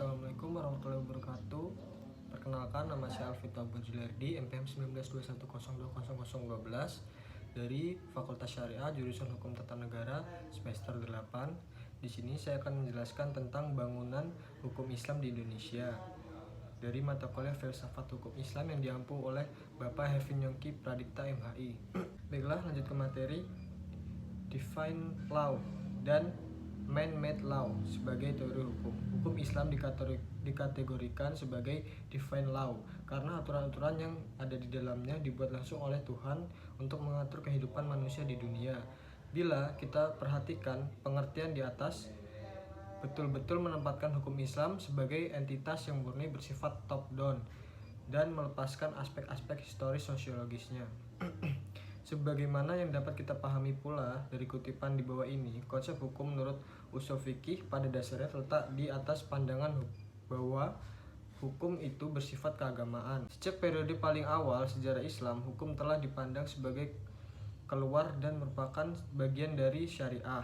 Assalamualaikum warahmatullahi wabarakatuh. Perkenalkan, nama saya Alvito Abduljilardi, MPM 1921020012 dari Fakultas Syariah jurusan Hukum Tata Negara semester 8. Di sini saya akan menjelaskan tentang bangunan hukum Islam di Indonesia dari mata kuliah Filsafat Hukum Islam yang diampu oleh Bapak Hervin Yongki Pradipta MHI. Baiklah, lanjut ke materi. Divine Law dan Man-made Law sebagai teori hukum. Hukum Islam dikategorikan sebagai divine law karena aturan-aturan yang ada di dalamnya dibuat langsung oleh Tuhan untuk mengatur kehidupan manusia di dunia. Bila kita perhatikan pengertian di atas, betul-betul menempatkan hukum Islam sebagai entitas yang murni bersifat top down dan melepaskan aspek-aspek historis sosiologisnya. Sebagaimana yang dapat kita pahami pula dari kutipan di bawah ini, konsep hukum menurut usul fikih pada dasarnya terletak di atas pandangan bahwa hukum itu bersifat keagamaan. Sejak periode paling awal sejarah Islam, hukum telah dipandang sebagai keluar dan merupakan bagian dari syariah.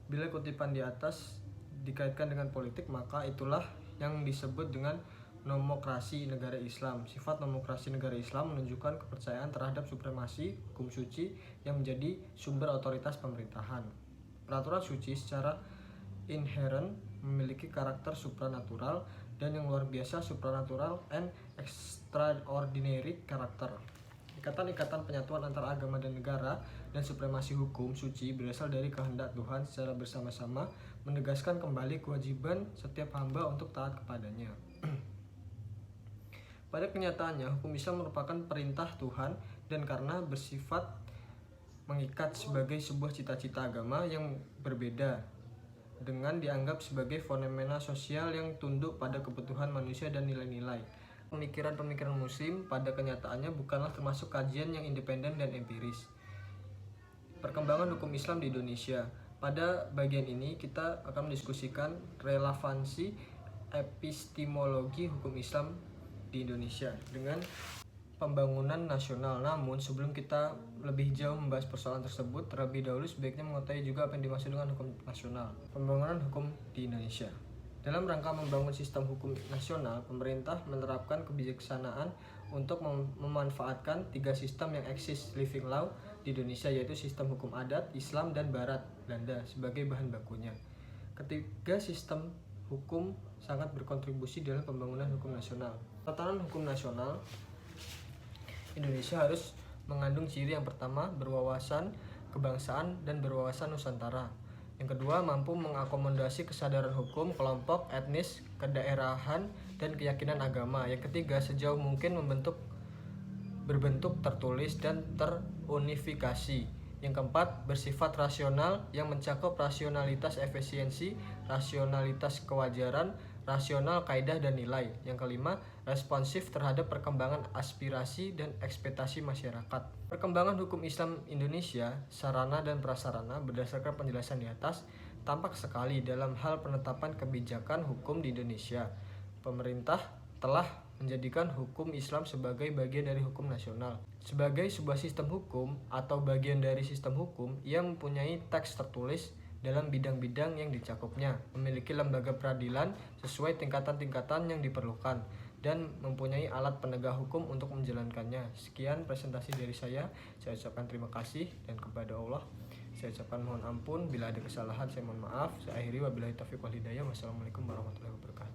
Bila kutipan di atas dikaitkan dengan politik, maka itulah yang disebut dengan nomokrasi negara Islam. Sifat nomokrasi negara Islam menunjukkan kepercayaan terhadap supremasi hukum suci yang menjadi sumber otoritas pemerintahan. Peraturan suci secara inherent memiliki karakter supranatural dan yang luar biasa supranatural and extraordinary karakter. Ikatan-ikatan penyatuan antara agama dan negara dan supremasi hukum suci berasal dari kehendak Tuhan secara bersama-sama menegaskan kembali kewajiban setiap hamba untuk taat kepadanya. Pada kenyataannya, hukum Islam merupakan perintah Tuhan dan karena bersifat mengikat sebagai sebuah cita-cita agama yang berbeda dengan dianggap sebagai fenomena sosial yang tunduk pada kebutuhan manusia dan nilai-nilai. Pemikiran-pemikiran muslim pada kenyataannya bukanlah termasuk kajian yang independen dan empiris. Perkembangan hukum Islam di Indonesia. Pada bagian ini kita akan mendiskusikan relevansi epistemologi hukum Islam di Indonesia dengan pembangunan nasional. Namun sebelum kita lebih jauh membahas persoalan tersebut, terlebih dahulu sebaiknya mengetahui juga apa yang dimaksud dengan hukum nasional. Pembangunan hukum di Indonesia. Dalam rangka membangun sistem hukum nasional, pemerintah menerapkan kebijaksanaan untuk memanfaatkan tiga sistem yang eksis living law di Indonesia, yaitu sistem hukum adat, Islam, dan Barat Belanda sebagai bahan bakunya. Ketiga sistem hukum sangat berkontribusi dalam pembangunan hukum nasional. Tatanan hukum nasional Indonesia harus mengandung ciri yang pertama, berwawasan kebangsaan dan berwawasan Nusantara. Yang kedua, mampu mengakomodasi kesadaran hukum kelompok, etnis, kedaerahan, dan keyakinan agama. Yang ketiga, sejauh mungkin berbentuk tertulis dan terunifikasi. Yang keempat, bersifat rasional yang mencakup rasionalitas efisiensi, rasionalitas kewajaran, rasional kaidah dan nilai. Yang kelima, responsif terhadap perkembangan aspirasi dan ekspektasi masyarakat. Perkembangan hukum Islam Indonesia, sarana dan prasarana berdasarkan penjelasan di atas, tampak sekali dalam hal penetapan kebijakan hukum di Indonesia. Pemerintah telah menjadikan hukum Islam sebagai bagian dari hukum nasional. Sebagai sebuah sistem hukum atau bagian dari sistem hukum, ia mempunyai teks tertulis dalam bidang-bidang yang dicakupnya, memiliki lembaga peradilan sesuai tingkatan-tingkatan yang diperlukan, dan mempunyai alat penegak hukum untuk menjalankannya. Sekian presentasi dari saya ucapkan terima kasih dan kepada Allah saya ucapkan mohon ampun. Bila ada kesalahan saya mohon maaf. Saya akhiri wabillahi taufiq wal hidayah. Wassalamualaikum warahmatullahi wabarakatuh.